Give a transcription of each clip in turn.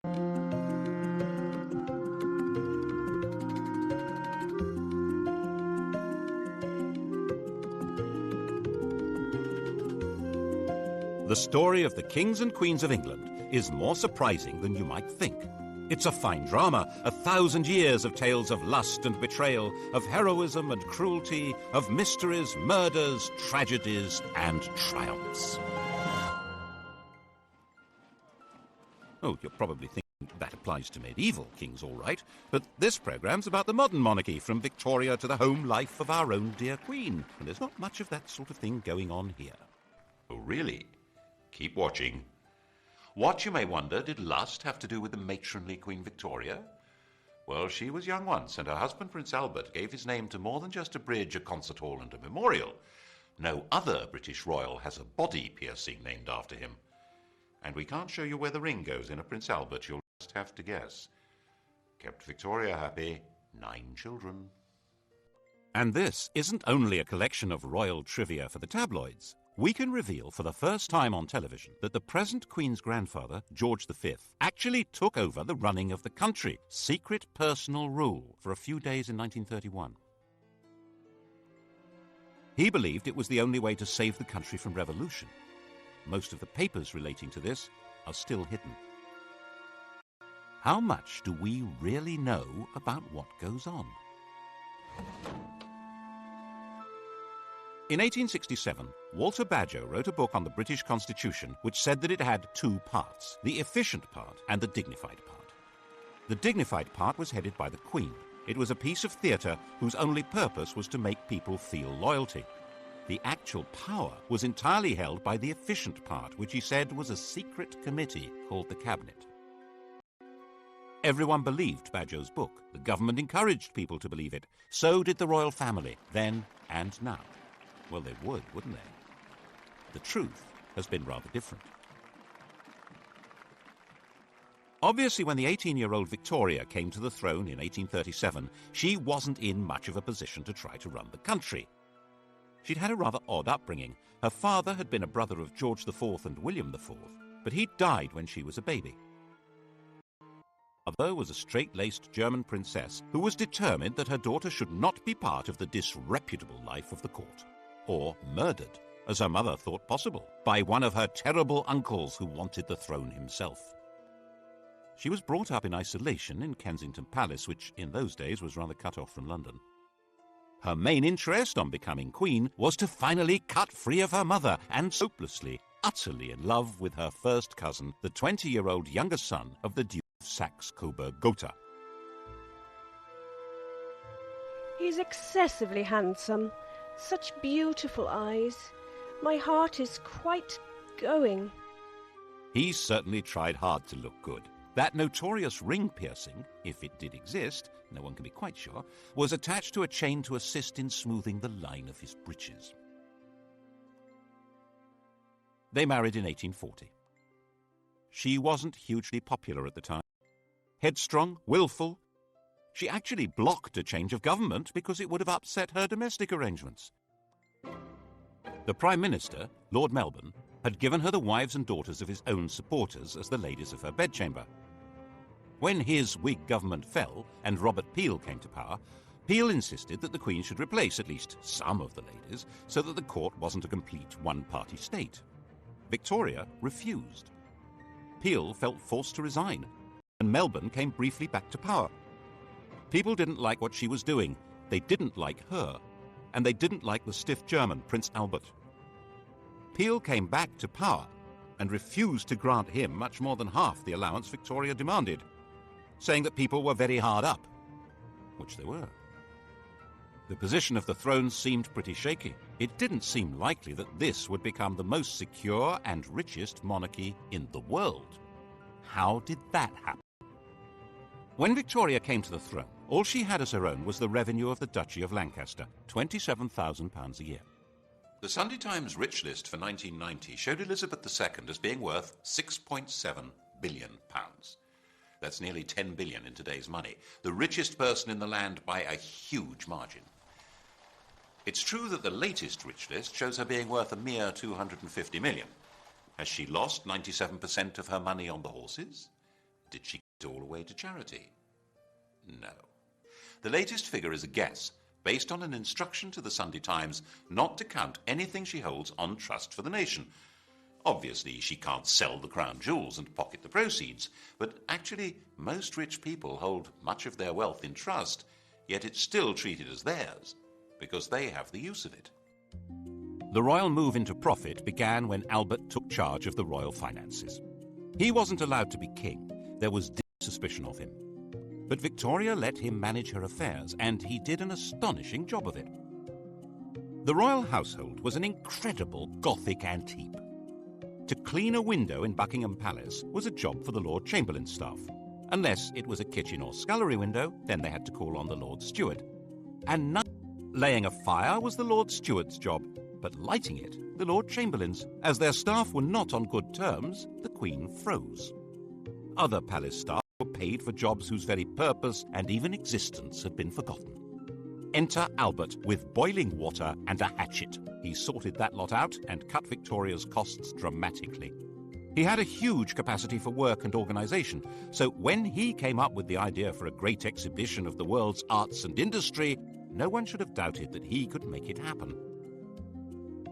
The story of the kings and queens of England is more surprising than you might think. It's a fine drama, 1,000 years of tales of lust and betrayal, of heroism and cruelty, of mysteries, murders, tragedies, and triumphs. Oh, you're probably thinking that applies to medieval kings, all right, but this programme's about the modern monarchy, from Victoria to the home life of our own dear Queen, and there's not much of that sort of thing going on here. Oh, really? Keep watching. What, you may wonder, did lust have to do with the matronly Queen Victoria? Well, she was young once, and her husband, Prince Albert, gave his name to more than just a bridge, a concert hall, and a memorial. No other British royal has a body piercing named after him. And we can't show you where the ring goes in a Prince Albert, you'll just have to guess. Kept Victoria happy, 9 children. And this isn't only a collection of royal trivia for the tabloids. We can reveal for the first time on television that the present Queen's grandfather, George V, actually took over the running of the country, secret personal rule, for a few days in 1931. He believed it was the only way to save the country from revolution. Most of the papers relating to this are still hidden. How much do we really know about what goes on? In 1867, Walter Bagehot wrote a book on the British Constitution which said that it had 2 parts, the efficient part and the dignified part. The dignified part was headed by the Queen. It was a piece of theatre whose only purpose was to make people feel loyalty. The actual power was entirely held by the efficient part, which he said was a secret committee called the Cabinet. Everyone believed Bagehot's book. The government encouraged people to believe it. So did the royal family, then and now. Well, they would, wouldn't they? The truth has been rather different. Obviously, when the 18-year-old Victoria came to the throne in 1837, she wasn't in much of a position to try to run the country. She'd had a rather odd upbringing. Her father had been a brother of George IV and William IV, but he died when she was a baby. Mother was a straight-laced German princess who was determined that her daughter should not be part of the disreputable life of the court, or murdered, as her mother thought possible, by one of her terrible uncles who wanted the throne himself. She was brought up in isolation in Kensington Palace, which in those days was rather cut off from London. Her main interest on becoming queen was to finally cut free of her mother, and hopelessly, utterly in love with her first cousin, the 20-year-old younger son of the Duke of Saxe-Coburg-Gotha. He's excessively handsome. Such beautiful eyes. My heart is quite going. He certainly tried hard to look good. That notorious ring piercing, if it did exist, no one can be quite sure, was attached to a chain to assist in smoothing the line of his breeches. They married in 1840. She wasn't hugely popular at the time. Headstrong, willful. She actually blocked a change of government because it would have upset her domestic arrangements. The Prime Minister, Lord Melbourne, had given her the wives and daughters of his own supporters as the ladies of her bedchamber. When his Whig government fell and Robert Peel came to power, Peel insisted that the Queen should replace at least some of the ladies so that the court wasn't a complete one-party state. Victoria refused. Peel felt forced to resign, and Melbourne came briefly back to power. People didn't like what she was doing. They didn't like her. And they didn't like the stiff German, Prince Albert. Peel came back to power and refused to grant him much more than half the allowance Victoria demanded, saying that people were very hard up, which they were. The position of the throne seemed pretty shaky. It didn't seem likely that this would become the most secure and richest monarchy in the world. How did that happen? When Victoria came to the throne, all she had as her own was the revenue of the Duchy of Lancaster, £27,000 a year. The Sunday Times Rich List for 1990 showed Elizabeth II as being worth £6.7 billion. That's nearly 10 billion in today's money. The richest person in the land by a huge margin. It's true that the latest Rich List shows her being worth a mere 250 million. Has she lost 97% of her money on the horses? Did she give it all away to charity? No. The latest figure is a guess, based on an instruction to the Sunday Times not to count anything she holds on trust for the nation. Obviously, she can't sell the crown jewels and pocket the proceeds, but actually, most rich people hold much of their wealth in trust, yet it's still treated as theirs, because they have the use of it. The royal move into profit began when Albert took charge of the royal finances. He wasn't allowed to be king. There was deep suspicion of him. But Victoria let him manage her affairs, and he did an astonishing job of it. The royal household was an incredible Gothic antique. To clean a window in Buckingham Palace was a job for the Lord Chamberlain's staff. Unless it was a kitchen or scullery window, then they had to call on the Lord Steward. And laying a fire was the Lord Steward's job, but lighting it, the Lord Chamberlain's. As their staff were not on good terms, the Queen froze. Other palace staff were paid for jobs whose very purpose and even existence had been forgotten. Enter Albert with boiling water and a hatchet. He sorted that lot out and cut Victoria's costs dramatically. He had a huge capacity for work and organisation, so when he came up with the idea for a great exhibition of the world's arts and industry, no one should have doubted that he could make it happen.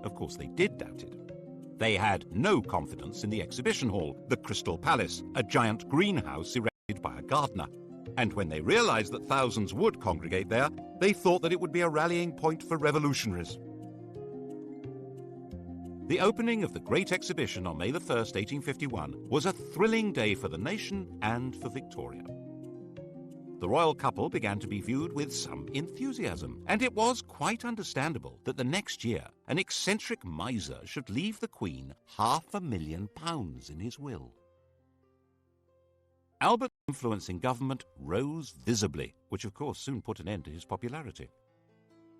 Of course, they did doubt it. They had no confidence in the exhibition hall, the Crystal Palace, a giant greenhouse erected by a gardener. And when they realised that thousands would congregate there, they thought that it would be a rallying point for revolutionaries. The opening of the Great Exhibition on May 1st, 1851, was a thrilling day for the nation and for Victoria. The royal couple began to be viewed with some enthusiasm, and it was quite understandable that the next year an eccentric miser should leave the Queen £500,000 in his will. Albert's influence in government rose visibly, which of course soon put an end to his popularity.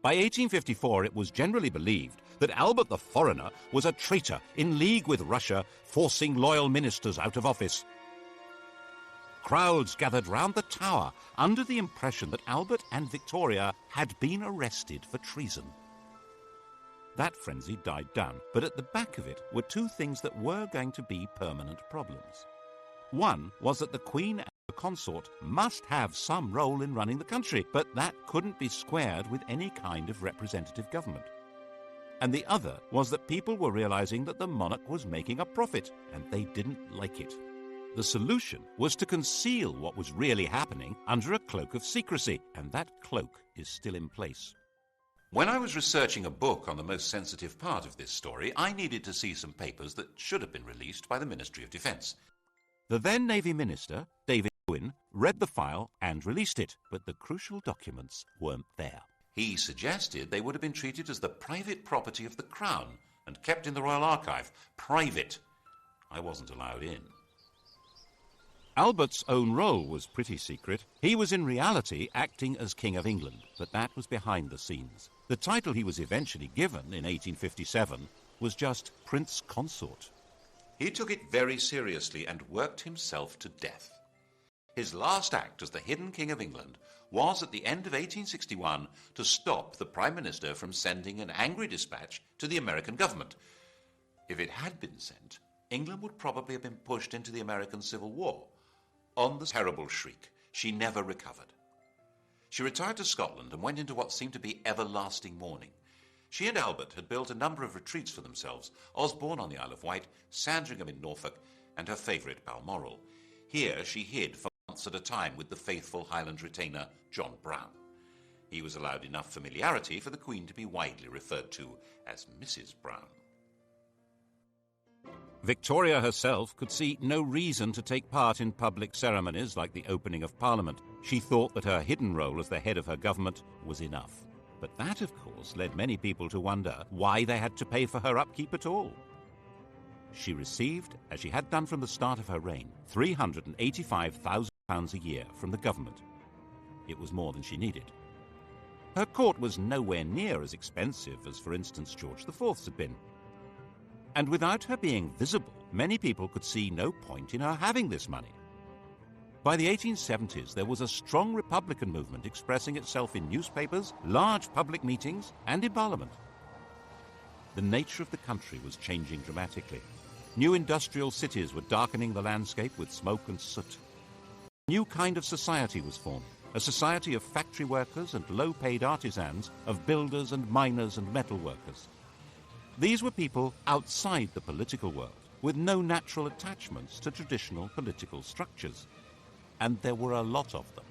By 1854 it was generally believed that Albert the Foreigner was a traitor in league with Russia, forcing loyal ministers out of office. Crowds gathered round the Tower under the impression that Albert and Victoria had been arrested for treason. That frenzy died down, but at the back of it were two things that were going to be permanent problems. One was that the Queen and the consort must have some role in running the country, but that couldn't be squared with any kind of representative government. And the other was that people were realizing that the monarch was making a profit, and they didn't like it. The solution was to conceal what was really happening under a cloak of secrecy, and that cloak is still in place. When I was researching a book on the most sensitive part of this story, I needed to see some papers that should have been released by the Ministry of Defence. The then Navy Minister, David Owen, read the file and released it, but the crucial documents weren't there. He suggested they would have been treated as the private property of the Crown and kept in the Royal Archive. Private. I wasn't allowed in. Albert's own role was pretty secret. He was in reality acting as King of England, but that was behind the scenes. The title he was eventually given in 1857 was just Prince Consort. He took it very seriously and worked himself to death. His last act as the hidden King of England was at the end of 1861 to stop the Prime Minister from sending an angry dispatch to the American government. If it had been sent, England would probably have been pushed into the American Civil War. On the terrible shriek, she never recovered. She retired to Scotland and went into what seemed to be everlasting mourning. She and Albert had built a number of retreats for themselves, Osborne on the Isle of Wight, Sandringham in Norfolk, and her favourite Balmoral. Here she hid for months at a time with the faithful Highland retainer John Brown. He was allowed enough familiarity for the Queen to be widely referred to as Mrs. Brown. Victoria herself could see no reason to take part in public ceremonies like the opening of Parliament. She thought that her hidden role as the head of her government was enough. But that, of course, led many people to wonder why they had to pay for her upkeep at all. She received, as she had done from the start of her reign, £385,000 a year from the government. It was more than she needed. Her court was nowhere near as expensive as, for instance, George IV's had been. And without her being visible, many people could see no point in her having this money. By the 1870s, there was a strong Republican movement expressing itself in newspapers, large public meetings, and in Parliament. The nature of the country was changing dramatically. New industrial cities were darkening the landscape with smoke and soot. A new kind of society was formed, a society of factory workers and low-paid artisans, of builders and miners and metal workers. These were people outside the political world, with no natural attachments to traditional political structures. And there were a lot of them.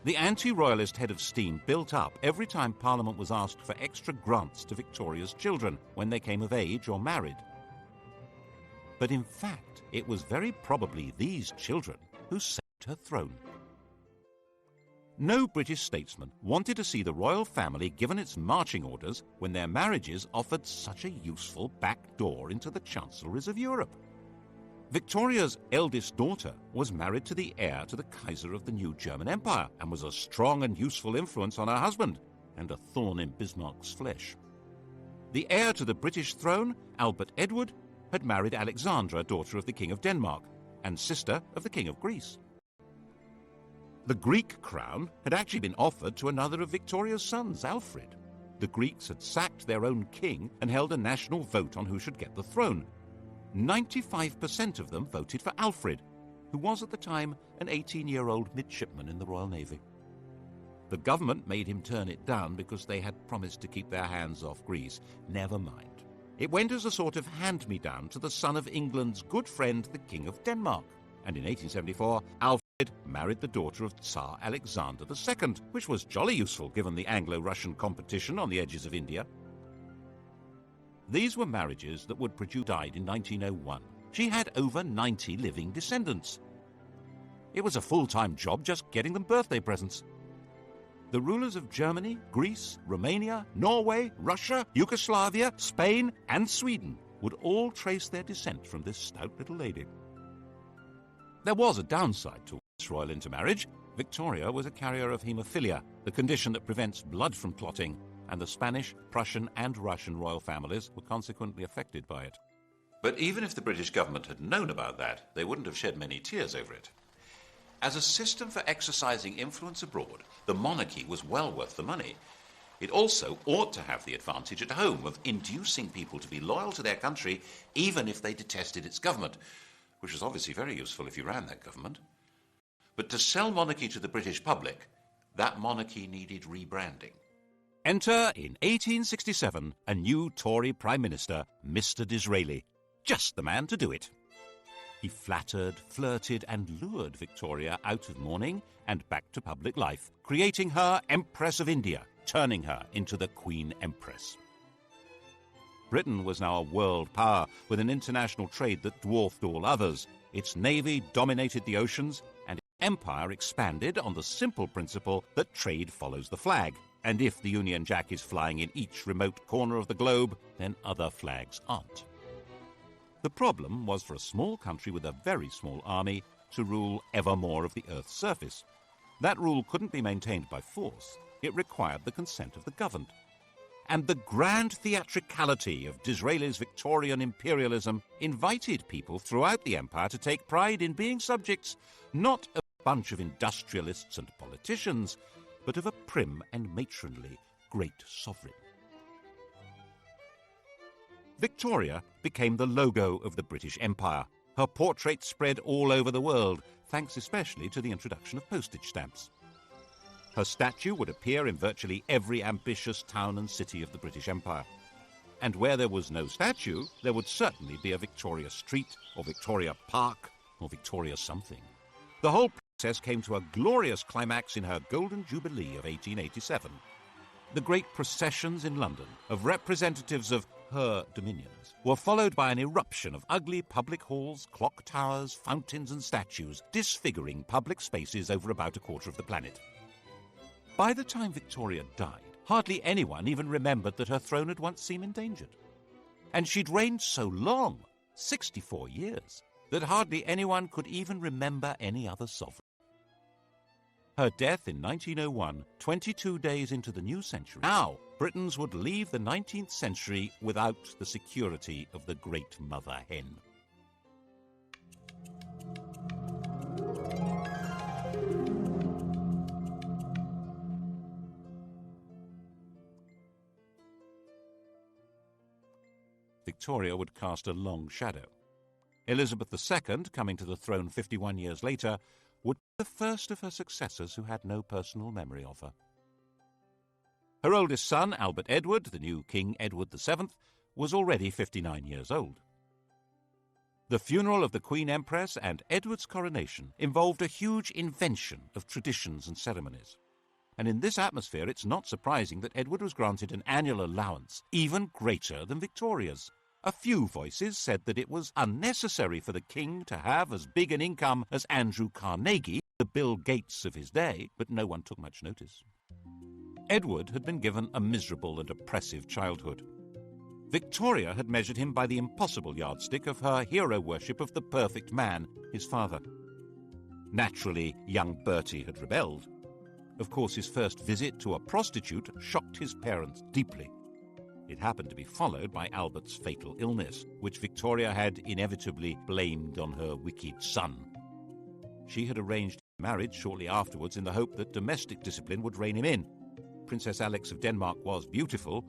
The anti-royalist head of steam built up every time Parliament was asked for extra grants to Victoria's children when they came of age or married. But in fact, it was very probably these children who saved her throne. No British statesman wanted to see the royal family given its marching orders when their marriages offered such a useful back door into the chancelleries of Europe. Victoria's eldest daughter was married to the heir to the Kaiser of the new German Empire and was a strong and useful influence on her husband and a thorn in Bismarck's flesh. The heir to the British throne, Albert Edward, had married Alexandra, daughter of the King of Denmark and sister of the King of Greece. The Greek crown had actually been offered to another of Victoria's sons, Alfred. The Greeks had sacked their own king and held a national vote on who should get the throne. 95% of them voted for Alfred, who was at the time an 18-year-old midshipman in the Royal Navy. The government made him turn it down because they had promised to keep their hands off Greece. Never mind. It went as a sort of hand-me-down to the son of England's good friend, the King of Denmark. And in 1874, Alfred married the daughter of Tsar Alexander II, which was jolly useful given the Anglo-Russian competition on the edges of India. These were marriages that would produce. Died in 1901. She had over 90 living descendants. It was a full-time job just getting them birthday presents. The rulers of Germany, Greece, Romania, Norway, Russia, Yugoslavia, Spain, and Sweden would all trace their descent from this stout little lady. There was a downside to this royal intermarriage. Victoria was a carrier of haemophilia, the condition that prevents blood from clotting, and the Spanish, Prussian, and Russian royal families were consequently affected by it. But even if the British government had known about that, they wouldn't have shed many tears over it. As a system for exercising influence abroad, the monarchy was well worth the money. It also ought to have the advantage at home of inducing people to be loyal to their country, even if they detested its government, which was obviously very useful if you ran that government. But to sell monarchy to the British public, that monarchy needed rebranding. Enter, in 1867, a new Tory Prime Minister, Mr. Disraeli. Just the man to do it. He flattered, flirted, and lured Victoria out of mourning and back to public life, creating her Empress of India, turning her into the Queen Empress. Britain was now a world power with an international trade that dwarfed all others. Its navy dominated the oceans, and its empire expanded on the simple principle that trade follows the flag. And if the Union Jack is flying in each remote corner of the globe, then other flags aren't. The problem was for a small country with a very small army to rule ever more of the Earth's surface. That rule couldn't be maintained by force. It required the consent of the governed. And the grand theatricality of Disraeli's Victorian imperialism invited people throughout the empire to take pride in being subjects, not of a bunch of industrialists and politicians, but of a prim and matronly great sovereign. Victoria became the logo of the British Empire. Her portrait spread all over the world, thanks especially to the introduction of postage stamps. Her statue would appear in virtually every ambitious town and city of the British Empire. And where there was no statue, there would certainly be a Victoria Street, or Victoria Park, or Victoria something. The whole process came to a glorious climax in her Golden Jubilee of 1887. The great processions in London of representatives of her dominions were followed by an eruption of ugly public halls, clock towers, fountains and statues, disfiguring public spaces over about a quarter of the planet. By the time Victoria died, hardly anyone even remembered that her throne had once seemed endangered. And she'd reigned so long, 64 years, that hardly anyone could even remember any other sovereign. Her death in 1901, 22 days into the new century. Now, Britons would leave the 19th century without the security of the great mother hen. Victoria would cast a long shadow. Elizabeth II, coming to the throne 51 years later, would be the first of her successors who had no personal memory of her. Her oldest son, Albert Edward, the new King Edward VII, was already 59 years old. The funeral of the Queen Empress and Edward's coronation involved a huge invention of traditions and ceremonies. And in this atmosphere, it's not surprising that Edward was granted an annual allowance even greater than Victoria's. A few voices said that it was unnecessary for the king to have as big an income as Andrew Carnegie, the Bill Gates of his day, but no one took much notice. Edward had been given a miserable and oppressive childhood. Victoria had measured him by the impossible yardstick of her hero worship of the perfect man, his father. Naturally, young Bertie had rebelled. Of course, his first visit to a prostitute shocked his parents deeply. It happened to be followed by Albert's fatal illness, which Victoria had inevitably blamed on her wicked son. She had arranged marriage shortly afterwards in the hope that domestic discipline would rein him in. Princess Alex of Denmark was beautiful,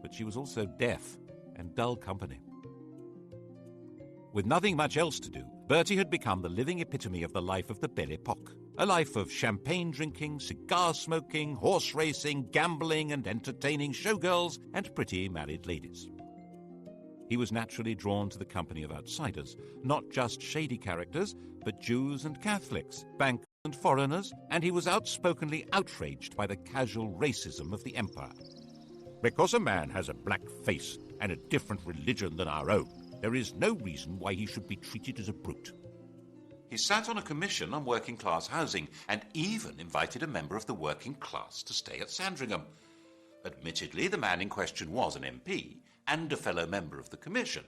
but she was also deaf and dull company. With nothing much else to do, Bertie had become the living epitome of the life of the Belle Epoque, a life of champagne drinking, cigar smoking, horse racing, gambling and entertaining showgirls and pretty married ladies. He was naturally drawn to the company of outsiders, not just shady characters, but Jews and Catholics, bankers and foreigners, and he was outspokenly outraged by the casual racism of the empire. Because a man has a black face and a different religion than our own, there is no reason why he should be treated as a brute. He sat on a commission on working-class housing and even invited a member of the working class to stay at Sandringham. Admittedly, the man in question was an MP and a fellow member of the commission,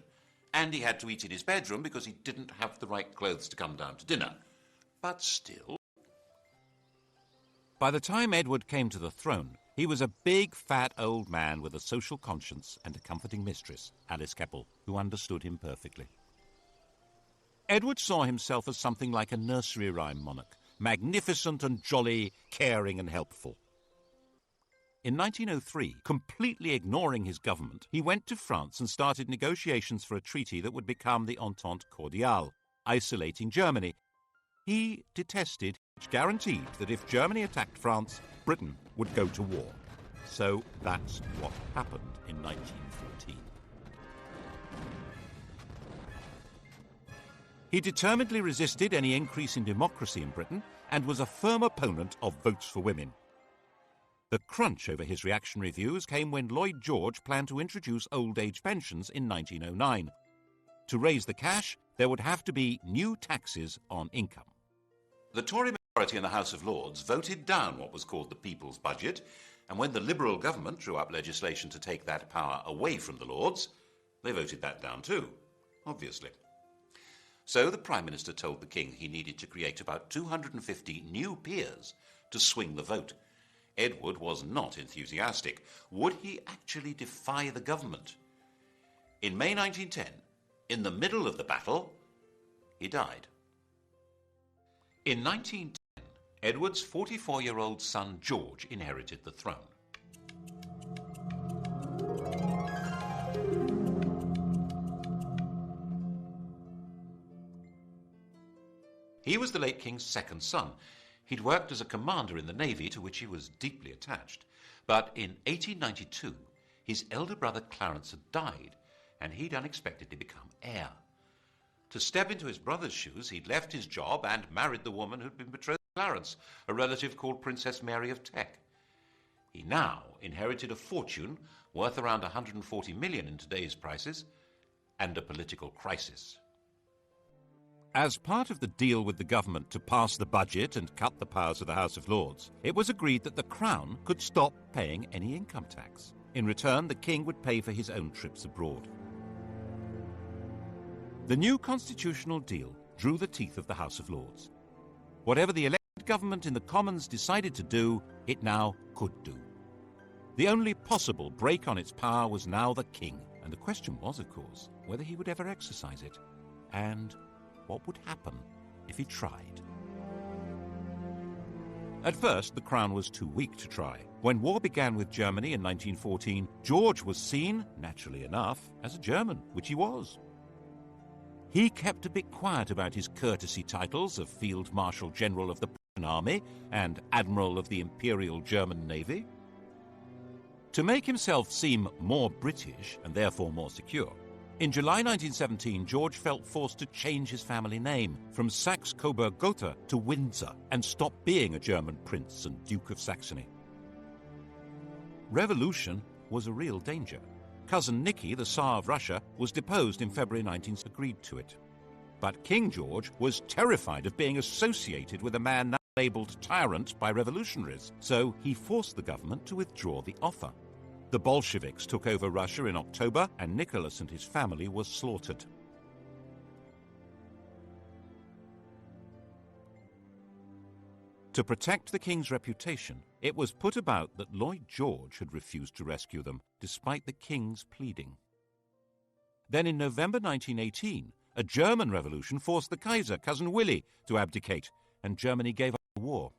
and he had to eat in his bedroom because he didn't have the right clothes to come down to dinner. But still... By the time Edward came to the throne, he was a big, fat old man with a social conscience and a comforting mistress, Alice Keppel, who understood him perfectly. Edward saw himself as something like a nursery rhyme monarch, magnificent and jolly, caring and helpful. In 1903, completely ignoring his government, he went to France and started negotiations for a treaty that would become the Entente Cordiale, isolating Germany. He detested, which guaranteed that if Germany attacked France, Britain would go to war. So that's what happened in 1914. He determinedly resisted any increase in democracy in Britain and was a firm opponent of votes for women. The crunch over his reactionary views came when Lloyd George planned to introduce old age pensions in 1909. To raise the cash, there would have to be new taxes on income. The Tory majority in the House of Lords voted down what was called the People's Budget, and when the Liberal government drew up legislation to take that power away from the Lords, they voted that down too, obviously. So the Prime Minister told the King he needed to create about 250 new peers to swing the vote. Edward was not enthusiastic. Would he actually defy the government? In May 1910, in the middle of the battle, he died. In 1910, Edward's 44-year-old son George inherited the throne. He was the late King's second son. He'd worked as a commander in the Navy, to which he was deeply attached. But in 1892, his elder brother Clarence had died, and he'd unexpectedly become heir. To step into his brother's shoes, he'd left his job and married the woman who'd been betrothed to Clarence, a relative called Princess Mary of Teck. He now inherited a fortune worth around 140 million in today's prices, and a political crisis. As part of the deal with the government to pass the budget and cut the powers of the House of Lords, it was agreed that the Crown could stop paying any income tax. In return, the King would pay for his own trips abroad. The new constitutional deal drew the teeth of the House of Lords. Whatever the elected government in the Commons decided to do, it now could do. The only possible break on its power was now the King, and the question was, of course, whether he would ever exercise it, and what would happen if he tried. At first, the Crown was too weak to try. When war began with Germany in 1914, George was seen, naturally enough, as a German, which he was. He kept a bit quiet about his courtesy titles of Field Marshal General of the Prussian Army and Admiral of the Imperial German Navy. To make himself seem more British and therefore more secure, in July 1917, George felt forced to change his family name from Saxe-Coburg-Gotha to Windsor and stop being a German prince and Duke of Saxony. Revolution was a real danger. Cousin Nicky, the Tsar of Russia, was deposed in February 1917, agreed to it. But King George was terrified of being associated with a man now labelled tyrant by revolutionaries, so he forced the government to withdraw the offer. The Bolsheviks took over Russia in October, and Nicholas and his family were slaughtered. To protect the king's reputation, it was put about that Lloyd George had refused to rescue them, despite the king's pleading. Then in November 1918, a German revolution forced the Kaiser, Cousin Willie, to abdicate, and Germany gave up the war.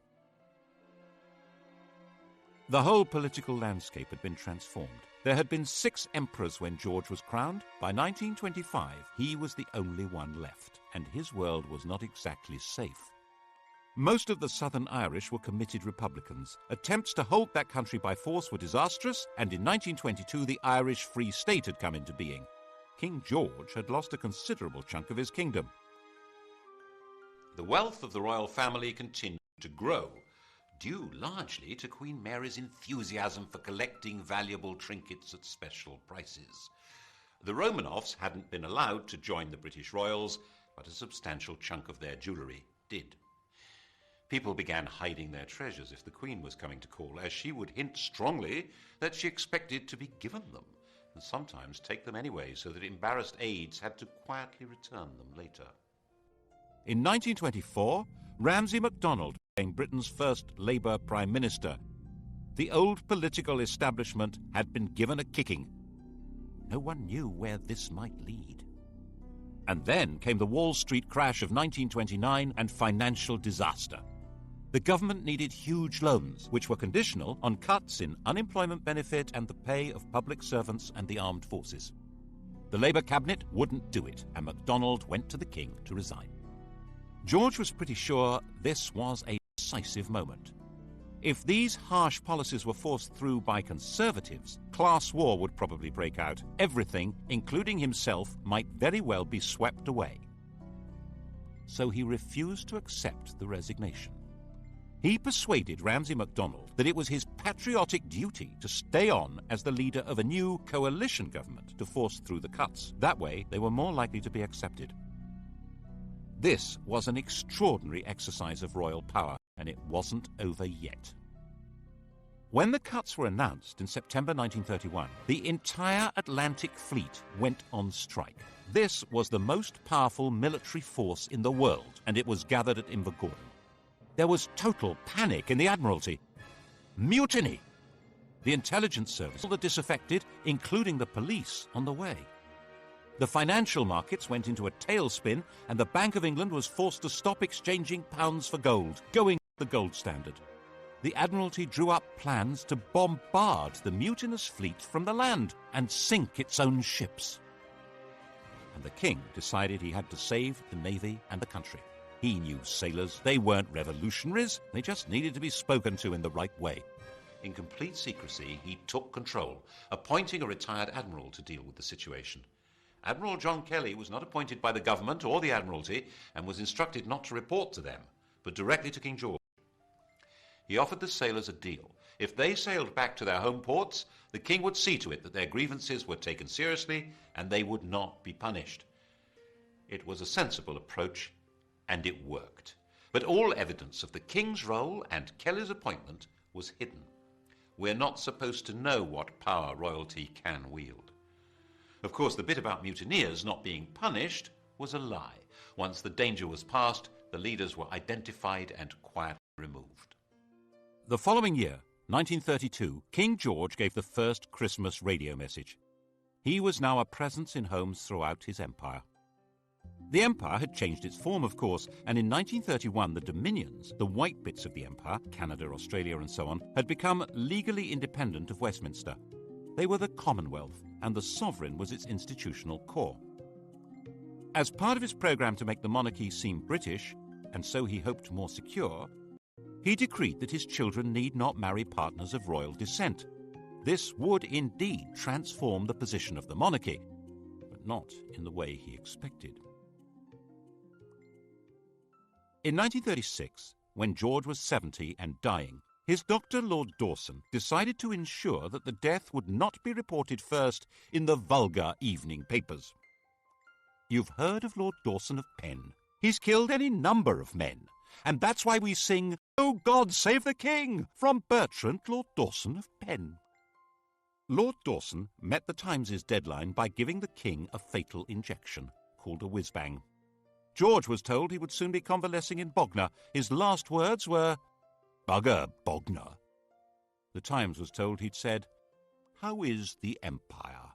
The whole political landscape had been transformed. There had been 6 emperors when George was crowned. By 1925, he was the only one left, and his world was not exactly safe. Most of the Southern Irish were committed Republicans. Attempts to hold that country by force were disastrous, and in 1922 the Irish Free State had come into being. King George had lost a considerable chunk of his kingdom. The wealth of the royal family continued to grow, due largely to Queen Mary's enthusiasm for collecting valuable trinkets at special prices. The Romanovs hadn't been allowed to join the British royals, but a substantial chunk of their jewellery did. People began hiding their treasures if the Queen was coming to call, as she would hint strongly that she expected to be given them, and sometimes take them anyway, so that embarrassed aides had to quietly return them later. In 1924, Ramsay MacDonald became Britain's first Labour Prime Minister. The old political establishment had been given a kicking. No one knew where this might lead. And then came the Wall Street crash of 1929 and financial disaster. The government needed huge loans, which were conditional on cuts in unemployment benefit and the pay of public servants and the armed forces. The Labour cabinet wouldn't do it, and MacDonald went to the King to resign. George was pretty sure this was a decisive moment. If these harsh policies were forced through by Conservatives, class war would probably break out. Everything, including himself, might very well be swept away. So he refused to accept the resignation. He persuaded Ramsay MacDonald that it was his patriotic duty to stay on as the leader of a new coalition government to force through the cuts. That way, they were more likely to be accepted. This was an extraordinary exercise of royal power, and it wasn't over yet. When the cuts were announced in September 1931, the entire Atlantic Fleet went on strike. This was the most powerful military force in the world, and it was gathered at Invergordon. There was total panic in the Admiralty. Mutiny! The intelligence service, all the disaffected, including the police, on the way. The financial markets went into a tailspin, and the Bank of England was forced to stop exchanging pounds for gold, going the gold standard. The Admiralty drew up plans to bombard the mutinous fleet from the land and sink its own ships. And the King decided he had to save the Navy and the country. He knew sailors. They weren't revolutionaries. They just needed to be spoken to in the right way. In complete secrecy, he took control, appointing a retired admiral to deal with the situation. Admiral John Kelly was not appointed by the government or the Admiralty and was instructed not to report to them, but directly to King George. He offered the sailors a deal. If they sailed back to their home ports, the King would see to it that their grievances were taken seriously and they would not be punished. It was a sensible approach, and it worked. But all evidence of the King's role and Kelly's appointment was hidden. We're not supposed to know what power royalty can wield. Of course, the bit about mutineers not being punished was a lie. Once the danger was past, the leaders were identified and quietly removed. The following year, 1932, King George gave the first Christmas radio message. He was now a presence in homes throughout his empire. The empire had changed its form, of course, and in 1931 the Dominions, the white bits of the empire, Canada, Australia and so on, had become legally independent of Westminster. They were the Commonwealth, and the sovereign was its institutional core. As part of his programme to make the monarchy seem British, and so he hoped more secure, he decreed that his children need not marry partners of royal descent. This would indeed transform the position of the monarchy, but not in the way he expected. In 1936, when George was 70 and dying, his doctor, Lord Dawson, decided to ensure that the death would not be reported first in the vulgar evening papers. You've heard of Lord Dawson of Penn. He's killed any number of men, and that's why we sing, "Oh God, save the King," from Bertrand, Lord Dawson of Penn. Lord Dawson met the Times' deadline by giving the King a fatal injection, called a whiz-bang. George was told he would soon be convalescing in Bognor. His last words were, "Bugger Bognor." The Times was told he'd said, "How is the Empire?"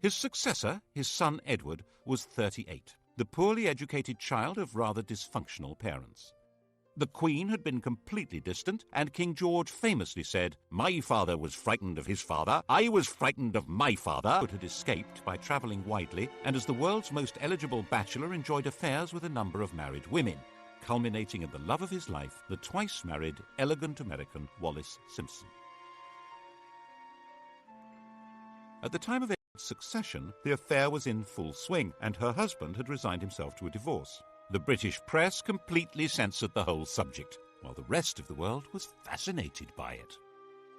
His successor, his son Edward, was 38, the poorly educated child of rather dysfunctional parents. The Queen had been completely distant, and King George famously said, "My father was frightened of his father, I was frightened of my father." Edward had escaped by travelling widely, and as the world's most eligible bachelor enjoyed affairs with a number of married women, culminating in the love of his life, the twice-married, elegant American Wallis Simpson. At the time of Edward's succession, the affair was in full swing, and her husband had resigned himself to a divorce. The British press completely censored the whole subject, while the rest of the world was fascinated by it.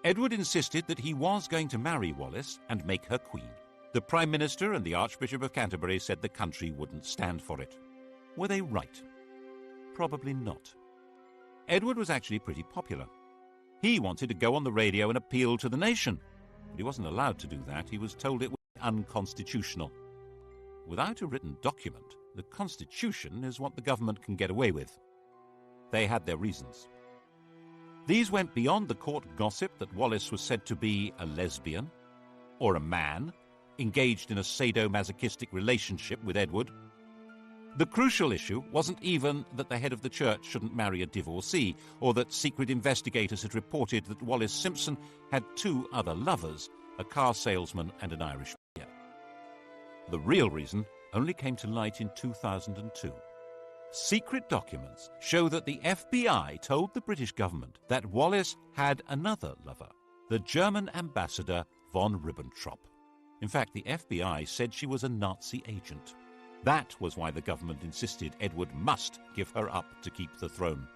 Edward insisted that he was going to marry Wallis and make her queen. The Prime Minister and the Archbishop of Canterbury said the country wouldn't stand for it. Were they right? Probably not. Edward was actually pretty popular. He wanted to go on the radio and appeal to the nation, but he wasn't allowed to do that. He was told it was unconstitutional. Without a written document, the Constitution is what the government can get away with. They had their reasons. These went beyond the court gossip that Wallis was said to be a lesbian, or a man, engaged in a sadomasochistic relationship with Edward. The crucial issue wasn't even that the head of the church shouldn't marry a divorcee, or that secret investigators had reported that Wallis Simpson had 2 other lovers, a car salesman and an Irish peer. The real reason only came to light in 2002. Secret documents show that the FBI told the British government that Wallis had another lover, the German ambassador von Ribbentrop. In fact, the FBI said she was a Nazi agent. That was why the government insisted Edward must give her up to keep the throne.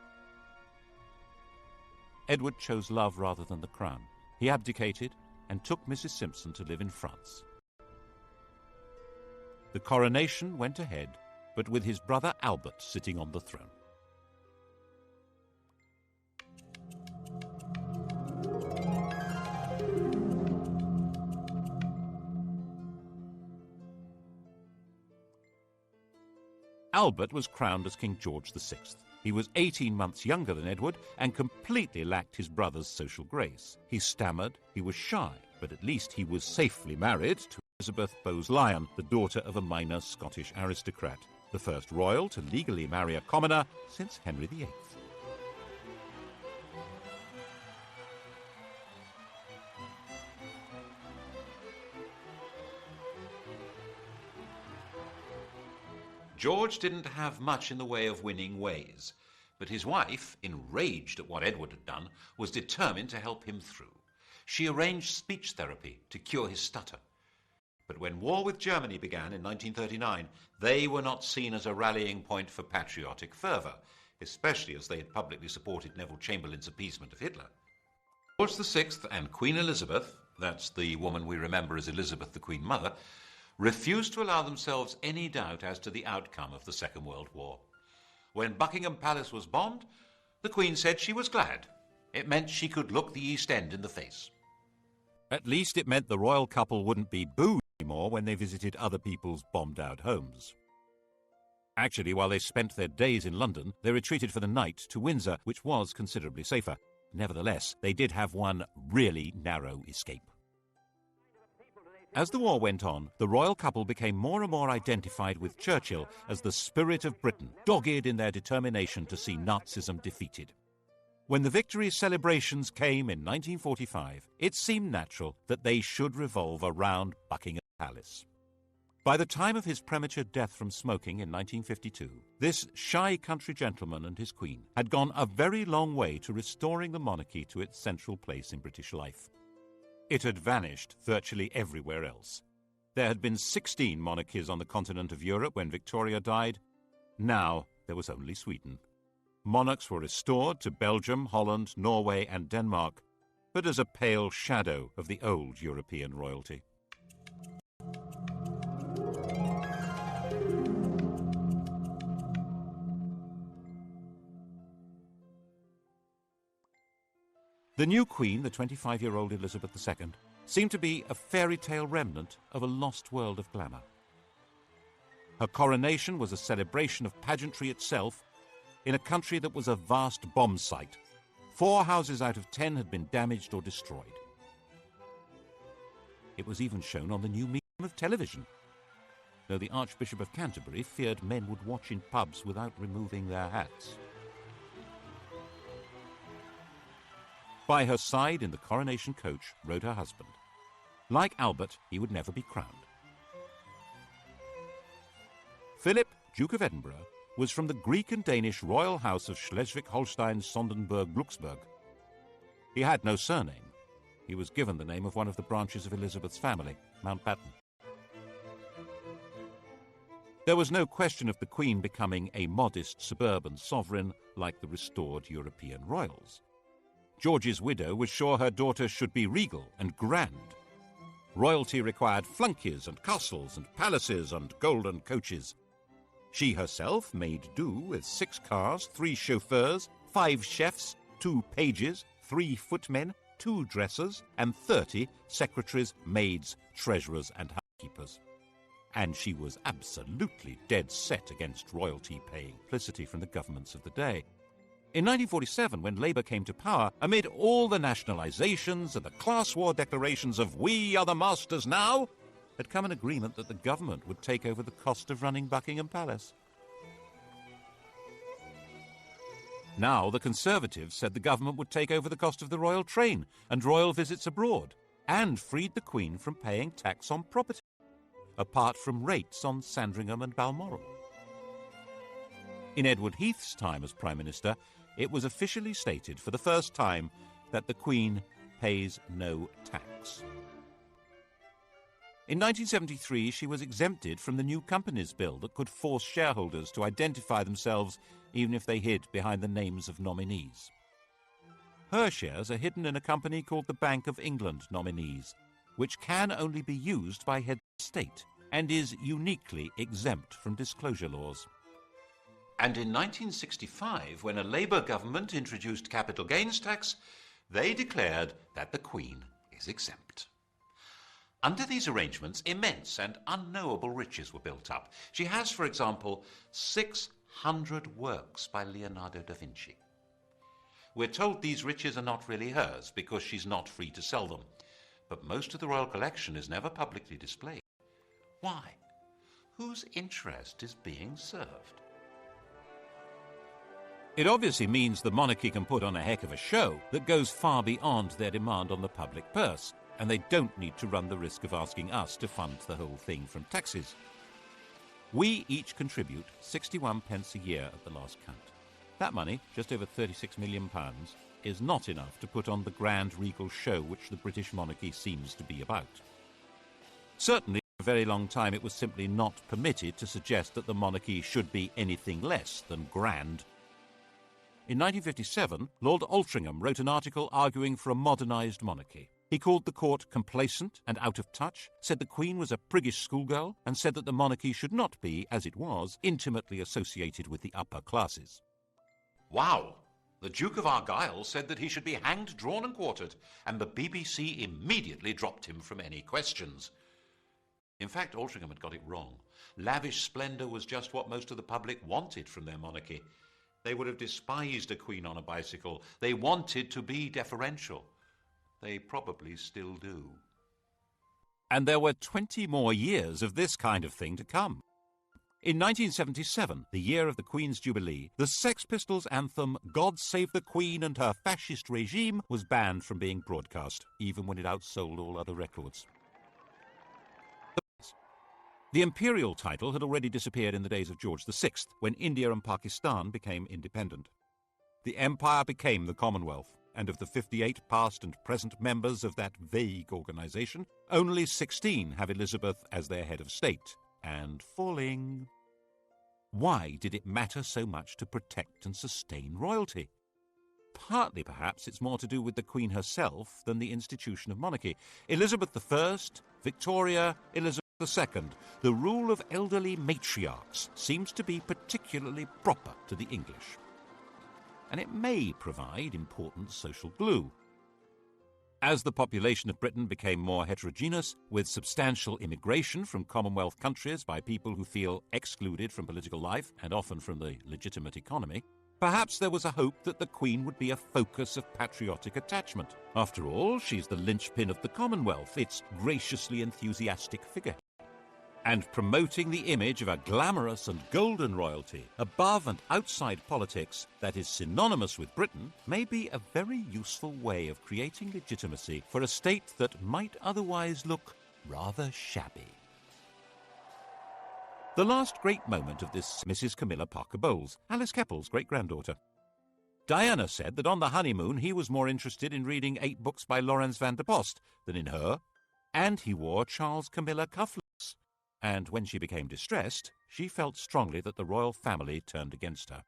Edward chose love rather than the crown. He abdicated and took Mrs. Simpson to live in France. The coronation went ahead, but with his brother Albert sitting on the throne. Albert was crowned as King George VI. He was 18 months younger than Edward and completely lacked his brother's social grace. He stammered, he was shy, but at least he was safely married to Elizabeth Bowes-Lyon, the daughter of a minor Scottish aristocrat, the first royal to legally marry a commoner since Henry VIII. George didn't have much in the way of winning ways, but his wife, enraged at what Edward had done, was determined to help him through. She arranged speech therapy to cure his stutter. But when war with Germany began in 1939, they were not seen as a rallying point for patriotic fervour, especially as they had publicly supported Neville Chamberlain's appeasement of Hitler. George VI and Queen Elizabeth, that's the woman we remember as Elizabeth the Queen Mother, refused to allow themselves any doubt as to the outcome of the Second World War. When Buckingham Palace was bombed, the Queen said she was glad. It meant she could look the East End in the face. At least it meant the royal couple wouldn't be booed anymore when they visited other people's bombed-out homes. Actually, while they spent their days in London, they retreated for the night to Windsor, which was considerably safer. Nevertheless, they did have one really narrow escape. As the war went on, the royal couple became more and more identified with Churchill as the spirit of Britain, dogged in their determination to see Nazism defeated. When the victory celebrations came in 1945, it seemed natural that they should revolve around Buckingham Palace. By the time of his premature death from smoking in 1952, this shy country gentleman and his queen had gone a very long way to restoring the monarchy to its central place in British life. It had vanished virtually everywhere else. There had been 16 monarchies on the continent of Europe when Victoria died. Now there was only Sweden. Monarchs were restored to Belgium, Holland, Norway and Denmark, but as a pale shadow of the old European royalty. The new queen, the 25-year-old Elizabeth II, seemed to be a fairy tale remnant of a lost world of glamour. Her coronation was a celebration of pageantry itself in a country that was a vast bomb site. 4 houses out of 10 had been damaged or destroyed. It was even shown on the new medium of television, though the Archbishop of Canterbury feared men would watch in pubs without removing their hats. By her side in the coronation coach rode her husband. Like Albert, he would never be crowned. Philip, Duke of Edinburgh, was from the Greek and Danish royal house of Schleswig-Holstein-Sonderburg-Glucksburg. He had no surname. He was given the name of one of the branches of Elizabeth's family, Mountbatten. There was no question of the Queen becoming a modest suburban sovereign like the restored European royals. George's widow was sure her daughter should be regal and grand. Royalty required flunkies and castles and palaces and golden coaches. She herself made do with 6 cars, 3 chauffeurs, 5 chefs, 2 pages, 3 footmen, 2 dressers, and 30 secretaries, maids, treasurers, and housekeepers. And she was absolutely dead set against royalty paying publicity from the governments of the day. In 1947, when Labour came to power, amid all the nationalisations and the class war declarations of "we are the masters now," had come an agreement that the government would take over the cost of running Buckingham Palace. Now the Conservatives said the government would take over the cost of the royal train and royal visits abroad, and freed the Queen from paying tax on property, apart from rates on Sandringham and Balmoral. In Edward Heath's time as Prime Minister, it was officially stated for the first time that the Queen pays no tax. In 1973, she was exempted from the new Companies Bill that could force shareholders to identify themselves even if they hid behind the names of nominees. Her shares are hidden in a company called the Bank of England Nominees, which can only be used by heads of state and is uniquely exempt from disclosure laws. And in 1965, when a Labour government introduced capital gains tax, they declared that the Queen is exempt. Under these arrangements, immense and unknowable riches were built up. She has, for example, 600 works by Leonardo da Vinci. We're told these riches are not really hers because she's not free to sell them. But most of the royal collection is never publicly displayed. Why? Whose interest is being served? It obviously means the monarchy can put on a heck of a show that goes far beyond their demand on the public purse, and they don't need to run the risk of asking us to fund the whole thing from taxes. We each contribute 61 pence a year at the last count. That money, just over £36 million, is not enough to put on the grand regal show which the British monarchy seems to be about. Certainly, for a very long time it was simply not permitted to suggest that the monarchy should be anything less than grand. In 1957, Lord Altrincham wrote an article arguing for a modernised monarchy. He called the court complacent and out of touch, said the Queen was a priggish schoolgirl, and said that the monarchy should not be, as it was, intimately associated with the upper classes. Wow! The Duke of Argyll said that he should be hanged, drawn and quartered, and the BBC immediately dropped him from any questions. In fact, Altrincham had got it wrong. Lavish splendour was just what most of the public wanted from their monarchy. They would have despised a queen on a bicycle. They wanted to be deferential. They probably still do. And there were 20 more years of this kind of thing to come. In 1977, the year of the Queen's Jubilee, the Sex Pistols' anthem God Save the Queen and Her Fascist Regime was banned from being broadcast, even when it outsold all other records. The imperial title had already disappeared in the days of George VI, when India and Pakistan became independent. The empire became the Commonwealth, and of the 58 past and present members of that vague organisation, only 16 have Elizabeth as their head of state, and falling. Why did it matter so much to protect and sustain royalty? Partly, perhaps, it's more to do with the Queen herself than the institution of monarchy. Elizabeth I, Victoria, Elizabeth II, the rule of elderly matriarchs seems to be particularly proper to the English. And it may provide important social glue. As the population of Britain became more heterogeneous, with substantial immigration from Commonwealth countries by people who feel excluded from political life and often from the legitimate economy, perhaps there was a hope that the Queen would be a focus of patriotic attachment. After all, she's the linchpin of the Commonwealth, its graciously enthusiastic figurehead. And promoting the image of a glamorous and golden royalty above and outside politics that is synonymous with Britain may be a very useful way of creating legitimacy for a state that might otherwise look rather shabby. The last great moment of this Mrs. Camilla Parker Bowles, Alice Keppel's great-granddaughter. Diana said that on the honeymoon he was more interested in reading 8 books by Laurens van der Post than in her, and he wore Charles Camilla cufflinks. And when she became distressed, she felt strongly that the royal family turned against her.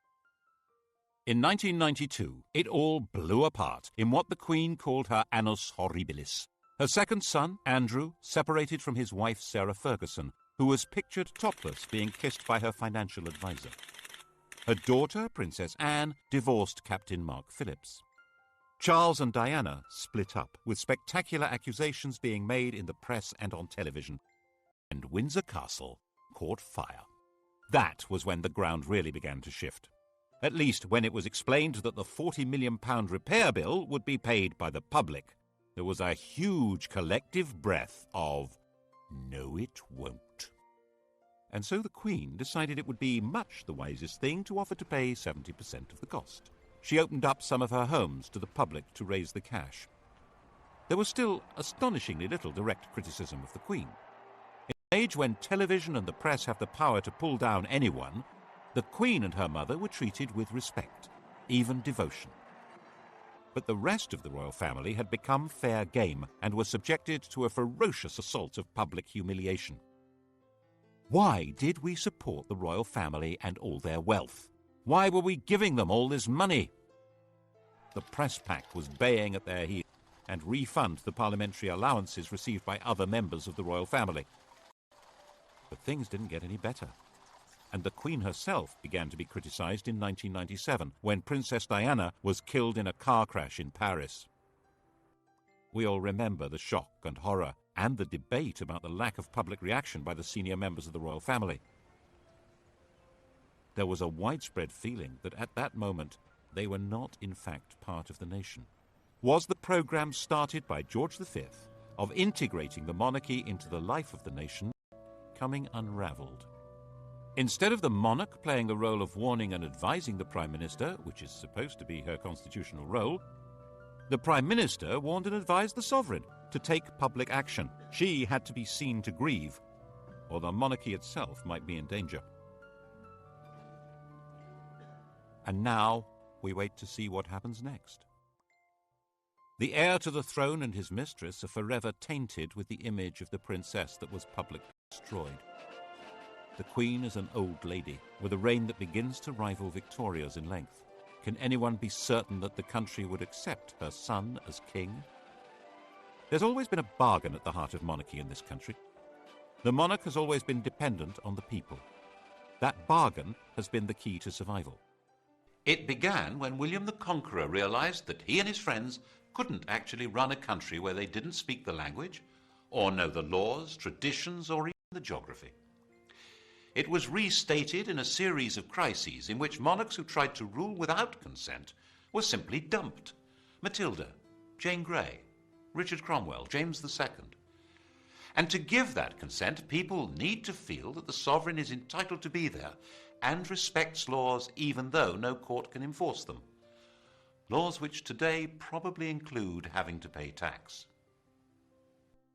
In 1992, it all blew apart in what the Queen called her annus horribilis. Her second son, Andrew, separated from his wife Sarah Ferguson, who was pictured topless being kissed by her financial advisor. Her daughter, Princess Anne, divorced Captain Mark Phillips. Charles and Diana split up, with spectacular accusations being made in the press and on television. And Windsor Castle caught fire. That was when the ground really began to shift. At least when it was explained that the £40 million repair bill would be paid by the public. There was a huge collective breath of, "No, it won't." And so the Queen decided it would be much the wisest thing to offer to pay 70% of the cost. She opened up some of her homes to the public to raise the cash. There was still astonishingly little direct criticism of the Queen. In an age when television and the press have the power to pull down anyone, the Queen and her mother were treated with respect, even devotion. But the rest of the royal family had become fair game and were subjected to a ferocious assault of public humiliation. Why did we support the royal family and all their wealth? Why were we giving them all this money? The press pack was baying at their heels and refund the parliamentary allowances received by other members of the royal family. But things didn't get any better. And the Queen herself began to be criticised in 1997, when Princess Diana was killed in a car crash in Paris. We all remember the shock and horror and the debate about the lack of public reaction by the senior members of the royal family. There was a widespread feeling that at that moment they were not in fact part of the nation. Was the programme started by George V of integrating the monarchy into the life of the nation coming unravelled? Instead of the monarch playing the role of warning and advising the Prime Minister, which is supposed to be her constitutional role, the Prime Minister warned and advised the sovereign to take public action. She had to be seen to grieve, or the monarchy itself might be in danger. And now we wait to see what happens next. The heir to the throne and his mistress are forever tainted with the image of the princess that was publicly destroyed. The Queen is an old lady, with a reign that begins to rival Victoria's in length. Can anyone be certain that the country would accept her son as king? There's always been a bargain at the heart of monarchy in this country. The monarch has always been dependent on the people. That bargain has been the key to survival. It began when William the Conqueror realized that he and his friends couldn't actually run a country where they didn't speak the language, or know the laws, traditions, or even the geography. It was restated in a series of crises in which monarchs who tried to rule without consent were simply dumped. Matilda, Jane Grey, Richard Cromwell, James II. And to give that consent, people need to feel that the sovereign is entitled to be there and respects laws even though no court can enforce them. Laws which today probably include having to pay tax.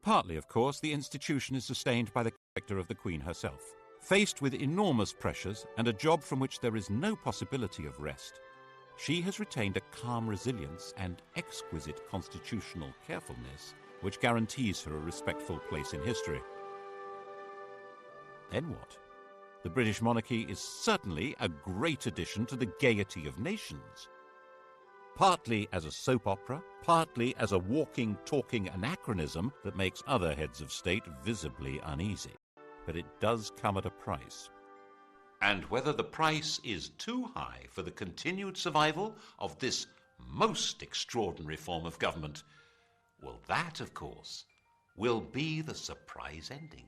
Partly, of course, the institution is sustained by the character of the Queen herself. Faced with enormous pressures and a job from which there is no possibility of rest, she has retained a calm resilience and exquisite constitutional carefulness which guarantees her a respectful place in history. Then what? The British monarchy is certainly a great addition to the gaiety of nations. Partly as a soap opera, partly as a walking, talking anachronism that makes other heads of state visibly uneasy. But it does come at a price. And whether the price is too high for the continued survival of this most extraordinary form of government, well, that, of course, will be the surprise ending.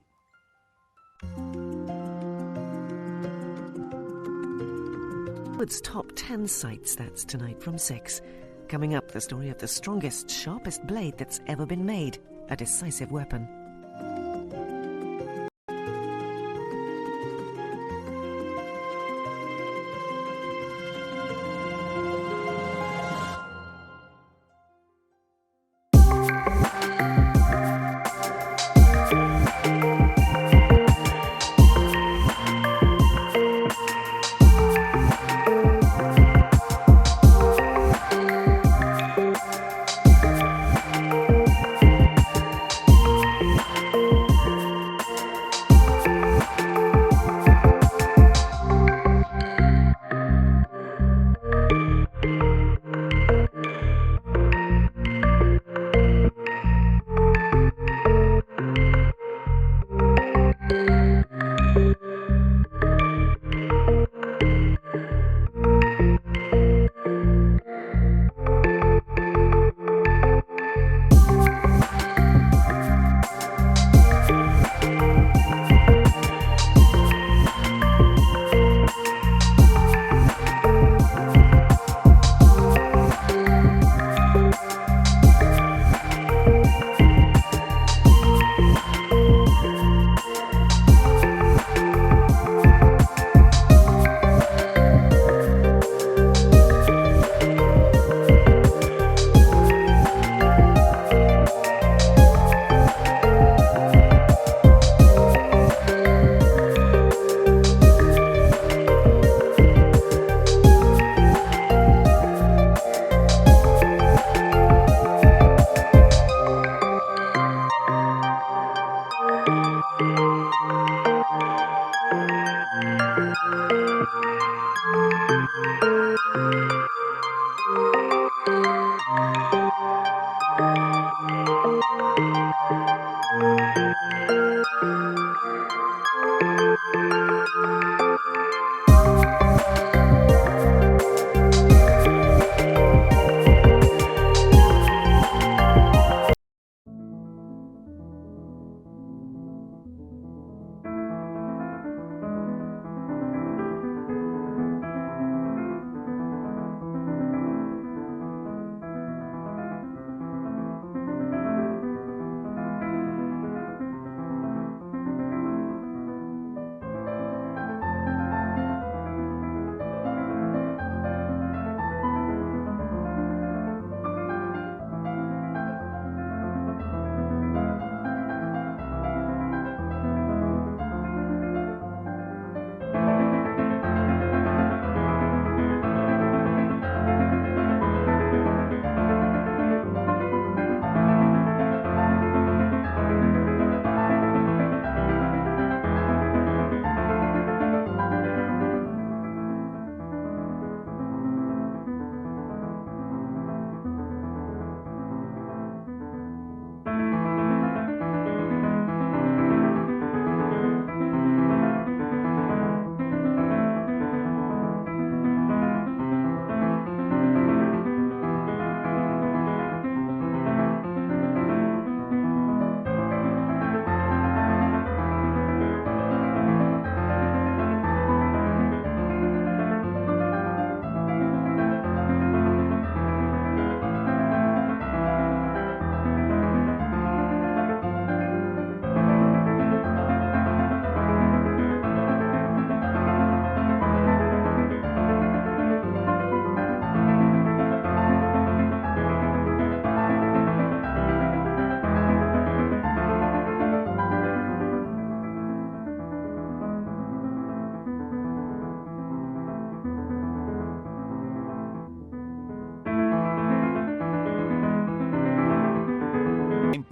Hollywood's top 10 sites, that's tonight from 6. Coming up, the story of the strongest, sharpest blade that's ever been made, a decisive weapon.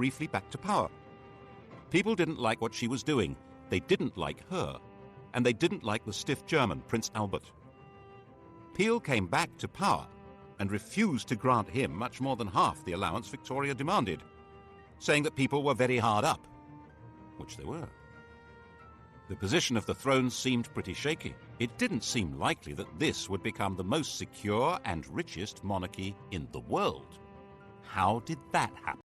briefly back to power. People didn't like what she was doing, they didn't like her, and they didn't like the stiff German, Prince Albert. Peel came back to power and refused to grant him much more than half the allowance Victoria demanded, saying that people were very hard up, which they were. The position of the throne seemed pretty shaky. It didn't seem likely that this would become the most secure and richest monarchy in the world. How did that happen?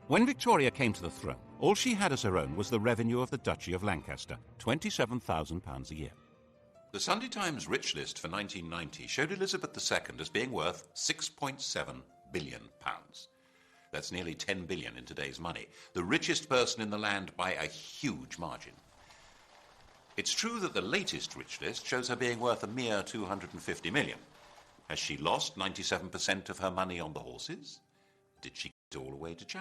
When Victoria came to the throne, all she had as her own was the revenue of the Duchy of Lancaster, £27,000 a year. The Sunday Times Rich List for 1990 showed Elizabeth II as being worth £6.7 billion. That's nearly 10 billion in today's money. The richest person in the land by a huge margin. It's true that the latest Rich List shows her being worth a mere 250 million. Has she lost 97% of her money on the horses? Did she give it all away to charity?